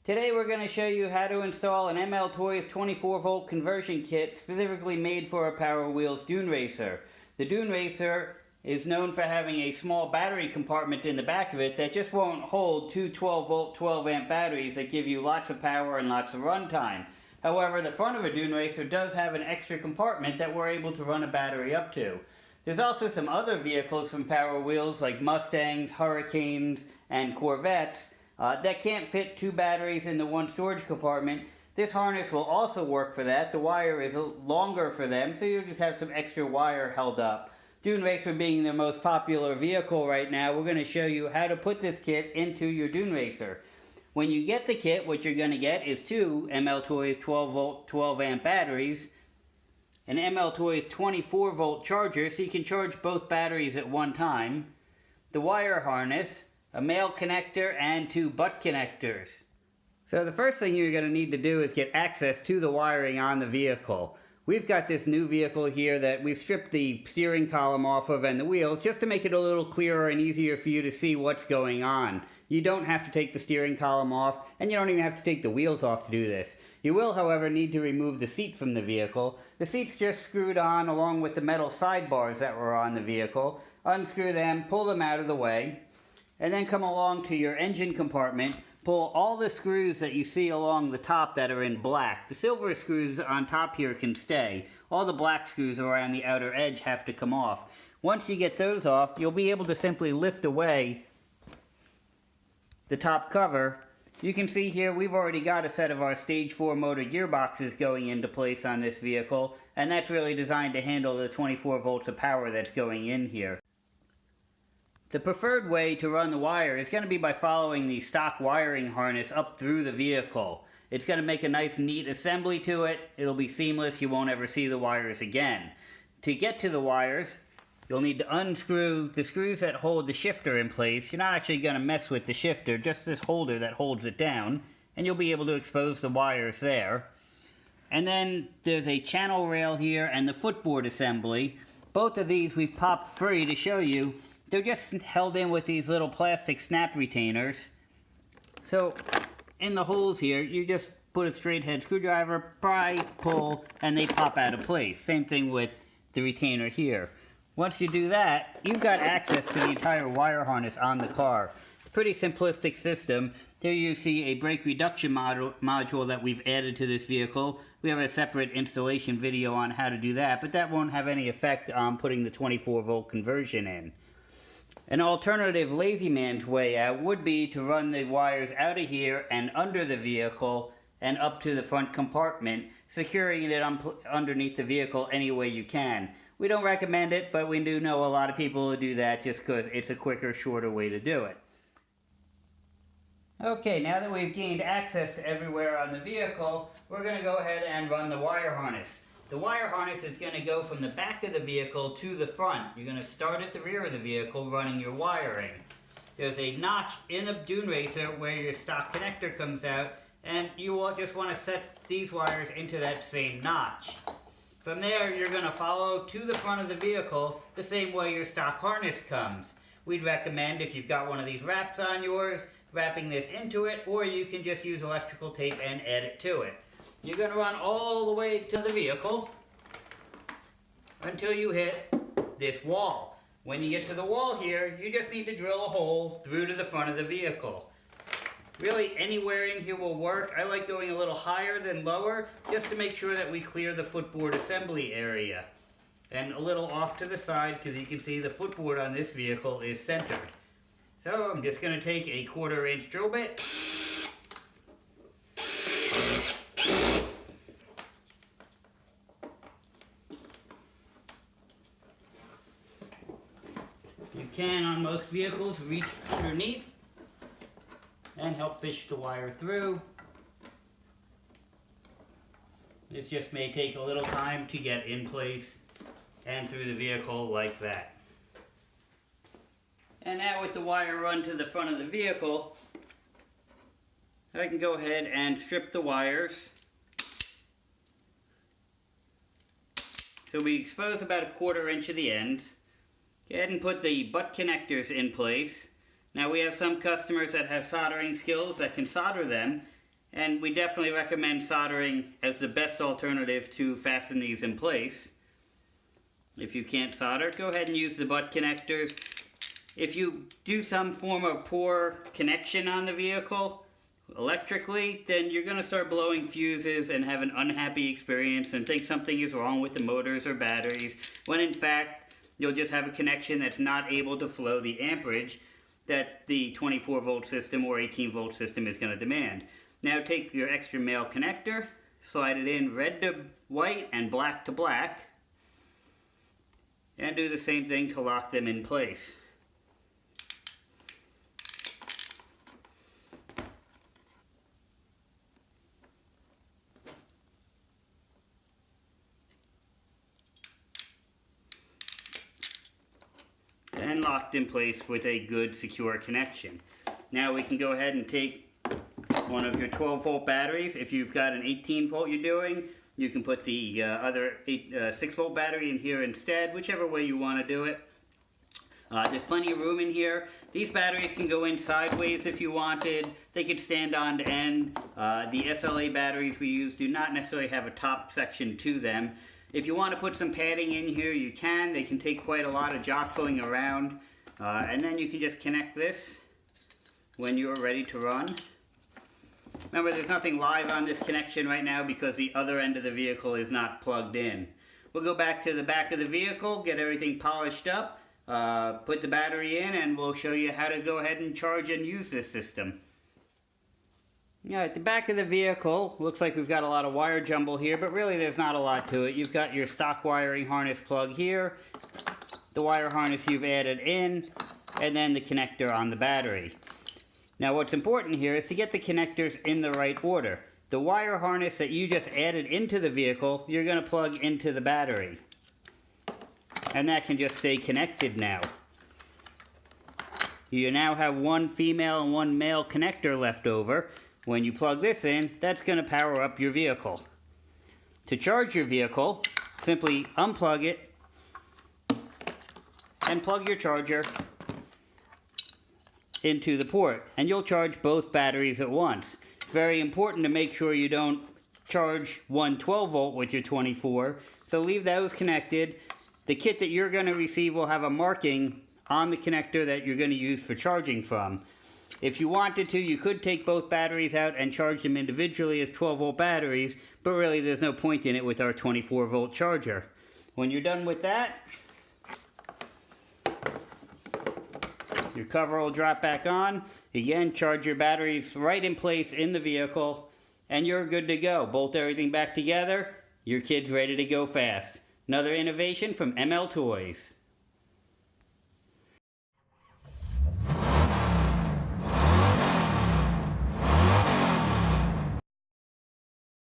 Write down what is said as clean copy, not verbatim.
Today we're going to show you how to install an m.l.toys 24 volt conversion kit specifically made for a Power Wheels Dune Racer. The Dune Racer is known for having a small battery compartment in the back of it that just won't hold two 12 volt 12 amp batteries that give you lots of power and lots of runtime. However, the front of a Dune Racer does have an extra compartment that we're able to run a battery up to. There's also some other vehicles from Power Wheels like Mustangs, Hurricanes, and Corvettes that can't fit two batteries in the one storage compartment. This harness will also work for that. The wire is longer for them, so you'll just have some extra wire held up. Dune Racer being the most popular vehicle right now, we're going to show you how to put this kit into your Dune Racer. When you get the kit, what you're going to get is two m.l.toys 12 volt 12 amp batteries, an m.l.toys 24 volt charger so you can charge both batteries at one time, the wire harness, a male connector, and two butt connectors. So the first thing you're going to need to do is get access to the wiring on the vehicle. We've got this new vehicle here that we've stripped the steering column off of and the wheels just to make it a little clearer and easier for you to see what's going on. You don't have to take the steering column off, and you don't even have to take the wheels off to do this. You will, however, need to remove the seat from the vehicle. The seat's just screwed on along with the metal sidebars that were on the vehicle. Unscrew them, pull them out of the way, and then come along to your engine compartment. Pull all the screws that you see along the top that are in black. The silver screws on top here can stay. All the black screws around the outer edge have to come off. Once you get those off, you'll be able to simply lift away the top cover. You can see here we've already got a set of our stage 4 motor gearboxes going into place on this vehicle, and that's really designed to handle the 24 volts of power that's going in here. The preferred way to run the wire is going to be by following the stock wiring harness up through the vehicle. It's going to make a nice neat assembly to it. It'll be seamless. You won't ever see the wires again. To get to the wires, you'll need to unscrew the screws that hold the shifter in place. You're not actually going to mess with the shifter, just this holder that holds it down, and you'll be able to expose the wires there. And then there's a channel rail here and the footboard assembly. Both of these we've popped free to show you. They're just held in with these little plastic snap retainers. So in the holes here, you just put a straight head screwdriver, pry, pull, and they pop out of place. Same thing with the retainer here. Once you do that, you've got access to the entire wire harness on the car. Pretty simplistic system. There you see a brake reduction module that we've added to this vehicle. We have a separate installation video on how to do that, but that won't have any effect on putting the 24 volt conversion in. An alternative lazy man's way out would be to run the wires out of here and under the vehicle and up to the front compartment, securing it underneath the vehicle any way you can. We don't recommend it, but we do know a lot of people who do that just because it's a quicker, shorter way to do it. Okay, now that we've gained access to everywhere on the vehicle, we're going to go ahead and run the wire harness. The wire harness is going to go from the back of the vehicle to the front. You're going to start at the rear of the vehicle running your wiring. There's a notch in the Dune Racer where your stock connector comes out, and you will just want to set these wires into that same notch. From there, you're going to follow to the front of the vehicle the same way your stock harness comes. We'd recommend, if you've got one of these wraps on yours, wrapping this into it, or you can just use electrical tape and add it to it. You're going to run all the way to the vehicle until you hit this wall. When you get to the wall here, you just need to drill a hole through to the front of the vehicle. Really, anywhere in here will work. I like going a little higher than lower, just to make sure that we clear the footboard assembly area. And a little off to the side, because you can see the footboard on this vehicle is centered. So I'm just going to take a 1/4 inch drill bit. You can, on most vehicles, reach underneath and help fish the wire through. This just may take a little time to get in place and through the vehicle like that. And now with the wire run to the front of the vehicle, I can go ahead and strip the wires. So we expose about a 1/4 inch of the ends. Go ahead and put the butt connectors in place. Now we have some customers that have soldering skills that can solder them. And we definitely recommend soldering as the best alternative to fasten these in place. If you can't solder, go ahead and use the butt connectors. If you do some form of poor connection on the vehicle electrically, then you're going to start blowing fuses and have an unhappy experience and think something is wrong with the motors or batteries, when in fact you'll just have a connection that's not able to flow the amperage that the 24 volt system or 18 volt system is going to demand. Now take your extra male connector, slide it in red to white and black to black, and do the same thing to lock them in place. And locked in place with a good secure connection. Now we can go ahead and take one of your 12 volt batteries. If you've got an 18 volt you're doing, you can put the other 6 volt battery in here instead, whichever way you want to do it. There's plenty of room in here. These batteries can go in sideways if you wanted. They could stand on to end. The SLA batteries we use do not necessarily have a top section to them. If you want to put some padding in here, you can. They can take quite a lot of jostling around. And then you can just connect this when you're ready to run. Remember, there's nothing live on this connection right now because the other end of the vehicle is not plugged in. We'll go back to the back of the vehicle, get everything polished up, put the battery in, and we'll show you how to go ahead and charge and use this system. Yeah, at the back of the vehicle, looks like we've got a lot of wire jumble here, but really there's not a lot to it. You've got your stock wiring harness plug here, the wire harness you've added in, and then the connector on the battery. Now what's important here is to get the connectors in the right order. The wire harness that you just added into the vehicle, you're going to plug into the battery. And that can just stay connected now. You now have one female and one male connector left over. When you plug this in, that's going to power up your vehicle. To charge your vehicle, simply unplug it and plug your charger into the port, and you'll charge both batteries at once. It's very important to make sure you don't charge one 12 volt with your 24, so leave those connected. The kit that you're going to receive will have a marking on the connector that you're going to use for charging from. If you wanted to, you could take both batteries out and charge them individually as 12 volt batteries, but really there's no point in it with our 24 volt charger. When you're done with that, your cover will drop back on. Again, charge your batteries right in place in the vehicle, and you're good to go. Bolt everything back together, your kid's ready to go fast. Another innovation from ML Toys.